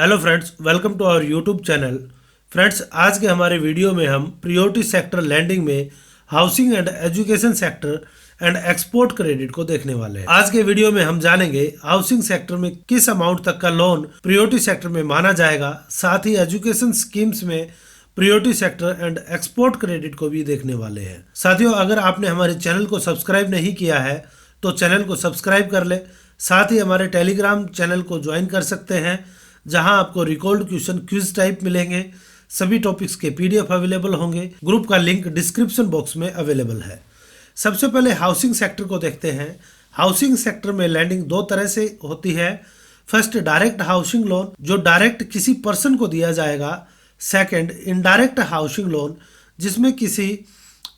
Hello friends, welcome to our YouTube channel. Friends, आज के हमारे वीडियो में हम प्रायोरिटी सेक्टर लैंडिंग में housing and education sector and export credit को देखने वाले हैं। आज के वीडियो में हम जानेंगे हाउसिंग सेक्टर में किस अमाउंट तक का लोन प्रायोरिटी सेक्टर में माना जाएगा, साथ ही एजुकेशन स्कीम्स में priority sector and export credit को भी देखने वाले हैं। साथियों, अगर आपने हमारे चैनल को सब्सक्राइब नहीं किया है तो चैनल को सब्सक्राइब कर ले। साथ ही हमारे टेलीग्राम चैनल को ज्वाइन कर सकते हैं, जहां आपको रिकॉर्ड क्वेश्चन क्विज टाइप मिलेंगे। सभी टॉपिक्स के पीडीएफ अवेलेबल होंगे। ग्रुप का लिंक डिस्क्रिप्शन बॉक्स में अवेलेबल है। सबसे पहले हाउसिंग सेक्टर को देखते हैं। हाउसिंग सेक्टर में लैंडिंग दो तरह से होती है। फर्स्ट, डायरेक्ट हाउसिंग लोन, जो डायरेक्ट किसी पर्सन को दिया जाएगा। सेकंड, इनडायरेक्ट हाउसिंग लोन, जिसमें किसी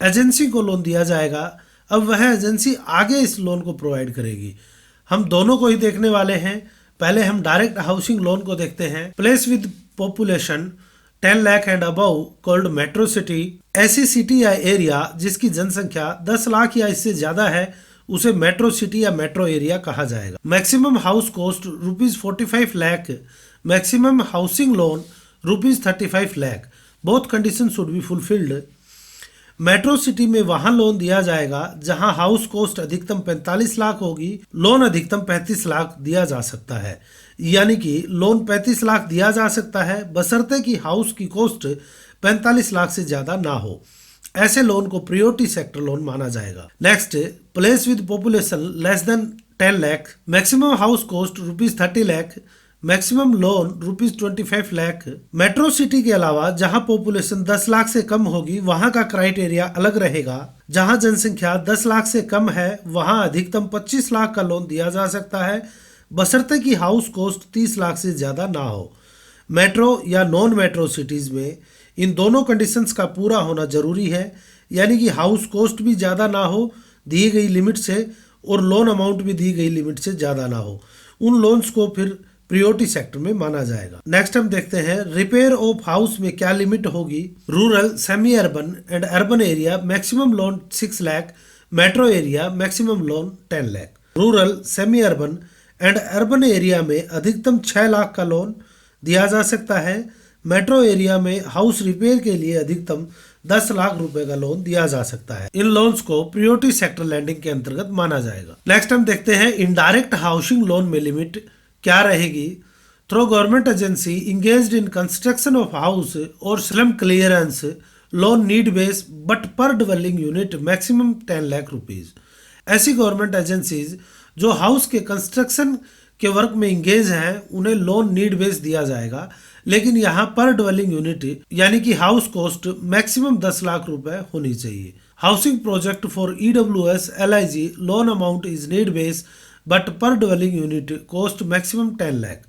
एजेंसी को लोन दिया जाएगा। अब वह एजेंसी आगे इस लोन को प्रोवाइड करेगी। हम दोनों को ही देखने वाले हैं। पहले हम डायरेक्ट हाउसिंग लोन को देखते हैं। Place with population 10 lakh and above called metro city. ऐसी सिटी या एरिया जिसकी जनसंख्या 10 लाख या इससे ज्यादा है उसे मेट्रो सिटी या मेट्रो एरिया कहा जाएगा। Maximum house cost ₹45 lakh. Maximum housing loan ₹35 lakh. Both condition should be fulfilled. Metro city में वहां लोन दिया जाएगा जहां हाउस कॉस्ट अधिकतम 45 लाख होगी। लोन अधिकतम 35 लाख दिया जा सकता है, यानी कि लोन 35 लाख दिया जा सकता है बशर्ते कि हाउस की कॉस्ट 45 लाख से ज्यादा ना हो। ऐसे लोन को प्रायोरिटी सेक्टर लोन माना जाएगा। Next, place with population less than 10 lakh. Maximum house cost ₹30 lakh. Maximum loan ₹25 lakh. Metro city के अलावा जहां पॉपुलेशन 10 लाख से कम होगी वहां का क्राइटेरिया अलग रहेगा। जहां जनसंख्या 10 लाख से कम है वहां अधिकतम 25 लाख का लोन दिया जा सकता है बशर्ते कि हाउस कॉस्ट 30 लाख से ज्यादा ना हो। मेट्रो या नॉन मेट्रो सिटीज में इन दोनों कंडीशंस का पूरा होना जरूरी है, यानी कि हाउस कॉस्ट भी ज्यादा ना हो दी गई लिमिट से और लोन अमाउंट भी दी गई लिमिट से ज्यादा ना हो। उन लोन्स को फिर प्रायोरिटी सेक्टर में माना जाएगा। नेक्स्ट हम देखते हैं रिपेयर ऑफ हाउस में क्या लिमिट होगी। Rural, semi urban and urban area maximum loan 6 lakh. Metro area maximum loan 10 lakh. Rural, semi urban and urban area में अधिकतम 6 लाख का लोन दिया जा सकता है। मेट्रो एरिया में हाउस रिपेयर के लिए अधिकतम 10 लाख रुपए का लोन दिया जा सकता है। इन लोन्स को प्रायोरिटी सेक्टर लैंडिंग के अंतर्गत माना जाएगा। नेक्स्ट हम देखते हैं इनडायरेक्ट हाउसिंग लोन में लिमिट क्या रहेगी। Through government agency engaged in construction of house और slum clearance loan need base but per dwelling unit maximum 10 lakh rupees. ऐसी गवर्नमेंट एजेंसीज जो हाउस के कंस्ट्रक्शन के वर्क में इंगेज हैं उन्हें लोन नीड बेस दिया जाएगा, लेकिन यहाँ पर डिवेलिंग यूनिट यानी कि हाउस कॉस्ट मैक्सिमम 10 लाख रुपए होनी चाहिए। Housing project for EWS LIG loan amount is need base but per dwelling unit cost maximum 10 lakh.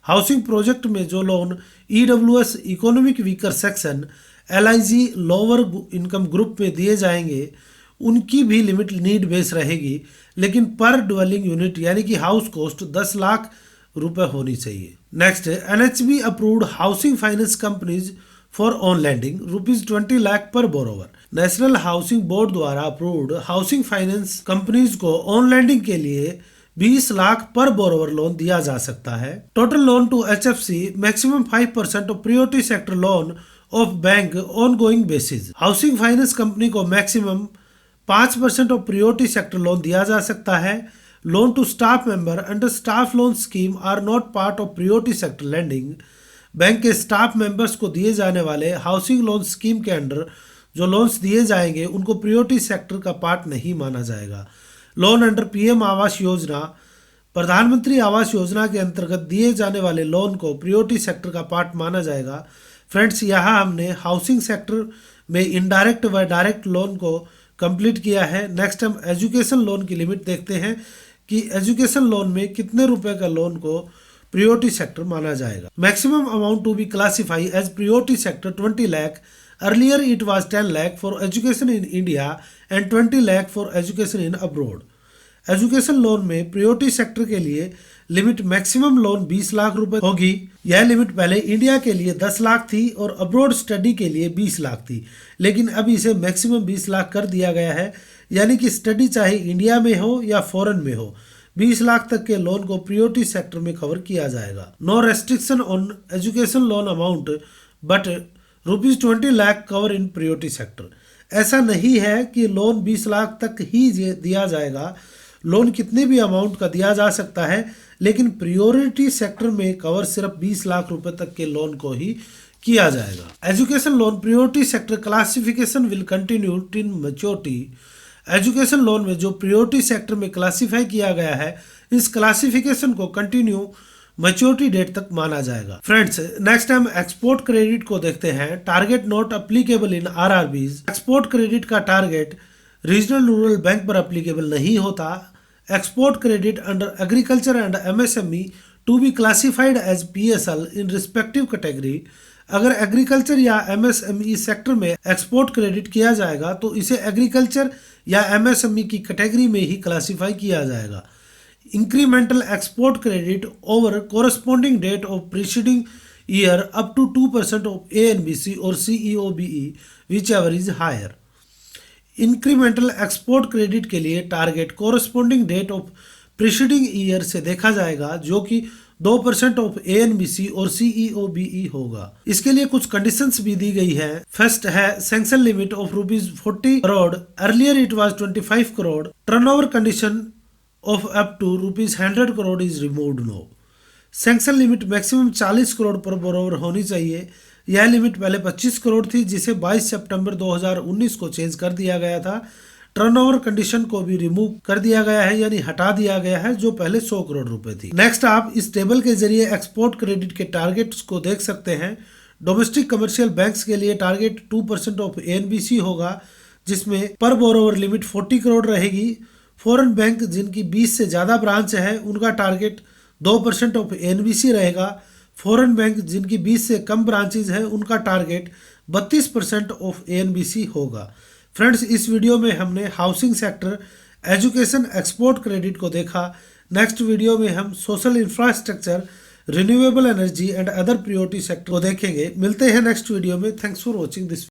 Housing project में जो loan EWS economic weaker section LIG lower income group में दिए जाएंगे उनकी भी लिमिट नीड बेस रहेगी, लेकिन पर डिवेलिंग यूनिट यानी कि हाउस कॉस्ट 10 लाख रुपए होनी चाहिए। Next, NHB approved housing finance companies for on lending ₹20 lakh per borrower. National housing board द्वारा अप्रूव्ड हाउसिंग फाइनेंस कंपनीज को ऑन लैंडिंग के लिए 20 लाख पर बोरोवर लोन दिया जा सकता है। Total loan to HFC maximum 5% of priority sector loan of bank on going basis. Housing finance company को maximum 5% of priority sector loan दिया जा सकता है। Loan to staff member under staff loan scheme are not part of priority sector lending. Bank के staff members को दिए जाने वाले हाउसिंग लोन स्कीम के अंडर जो लोन्स दिए जाएंगे उनको प्रायोरिटी सेक्टर का पार्ट नहीं माना जाएगा। Loan under PM Awas Yojana, प्रधानमंत्री आवास योजना के अंतर्गत दिए जाने वाले लोन को प्रायोरिटी सेक्टर का पार्ट माना जाएगा। फ्रेंड्स, यहाँ हमने हाउसिंग सेक्टर में इनडायरेक्ट व डायरेक्ट लोन को कंप्लीट किया है। नेक्स्ट हम एजुकेशन लोन की लिमिट देखते हैं कि एजुकेशन लोन में कितने रुपए का लोन को प्रायोरिटी सेक्टर माना जाएगा। Maximum amount to be classify as priority sector 20 lakh. Earlier it was 10 lakh for education in India and 20 lakh for education in abroad. Education loan में प्रायोरिटी सेक्टर के लिए लिमिट मैक्सिमम लोन 20 लाख रुपए होगी। यह limit पहले India के लिए 10 लाख थी और अब्रॉड स्टडी के लिए 20 लाख थी, लेकिन अब इसे मैक्सिमम 20 लाख कर दिया गया है, यानी कि स्टडी चाहे इंडिया में हो या फॉरेन में हो 20 लाख तक के लोन को प्रायोरिटी सेक्टर में कवर किया जाएगा। No restriction on education loan amount but ₹20 lakh cover in priority sector. ऐसा नहीं है कि लोन 20 लाख तक ही दिया जाएगा, लोन कितने भी अमाउंट का दिया जा सकता है, लेकिन प्रायोरिटी सेक्टर में कवर सिर्फ 20 लाख रुपए तक के लोन को ही किया जाएगा। Education loan priority sector classification will continue till maturity. Education loan में जो प्रायोरिटी सेक्टर में क्लासिफाई किया गया है, इस क्लासिफिकेशन को कंटिन्यू मैच्योरिटी डेट तक माना जाएगा। फ्रेंड्स, नेक्स्ट हम एक्सपोर्ट क्रेडिट को देखते हैं। Target not applicable in RRBs. Export credit का टारगेट रीजनल रूरल बैंक पर अप्लीकेबल नहीं होता। Export credit under agriculture and MSME to be classified as PSL in respective category. अगर एग्रीकल्चर या एमएसएमई सेक्टर में एक्सपोर्ट क्रेडिट किया जाएगा तो इसे एग्रीकल्चर या एमएसएमई की कैटेगरी में ही क्लासिफाई किया जाएगा। Incremental export credit over corresponding date of preceding year up to 2% of ANBC और CEOBE whichever is higher. Incremental export credit के लिए target corresponding date of preceding year से देखा जाएगा, जो कि 2% ऑफ एएनबीसी और सीईओबीई होगा। इसके लिए कुछ कंडीशंस भी दी गई है। फर्स्ट है sanction limit of ₹40 crore, earlier it was 25 crore. Turnover condition of up to ₹100 crore is removed no. Sanction limit maximum 40 crore per borrower होनी चाहिए। यह लिमिट पहले 25 करोड़ थी, जिसे 22 सितंबर 2019 को चेंज कर दिया गया था। टर्नओवर कंडीशन को भी रिमूव कर दिया गया है, यानी हटा दिया गया है, जो पहले 100 करोड़ रुपए थी। नेक्स्ट, आप इस टेबल के जरिए एक्सपोर्ट क्रेडिट के टारगेट्स को देख सकते हैं। डोमेस्टिक कमर्शियल बैंक्स के लिए टारगेट 2% ऑफ एएनबीसी होगा, जिसमें पर बोरोवर लिमिट 40 करोड़ रहेगी। फॉरेन बैंक जिनकी 20 से ज़्यादा ब्रांच है, उनका टारगेट 2% ऑफ एएनबीसी रहेगा। फॉरेन बैंक जिनकी 20 से कम ब्रांचेज हैं, उनका टारगेट 32% ऑफ एएनबीसी होगा। फ्रेंड्स, इस वीडियो में हमने housing sector, education, export credit को देखा। नेक्स्ट वीडियो में हम social infrastructure, renewable energy and other priority sector को देखेंगे। मिलते हैं नेक्स्ट वीडियो में। Thanks for watching this.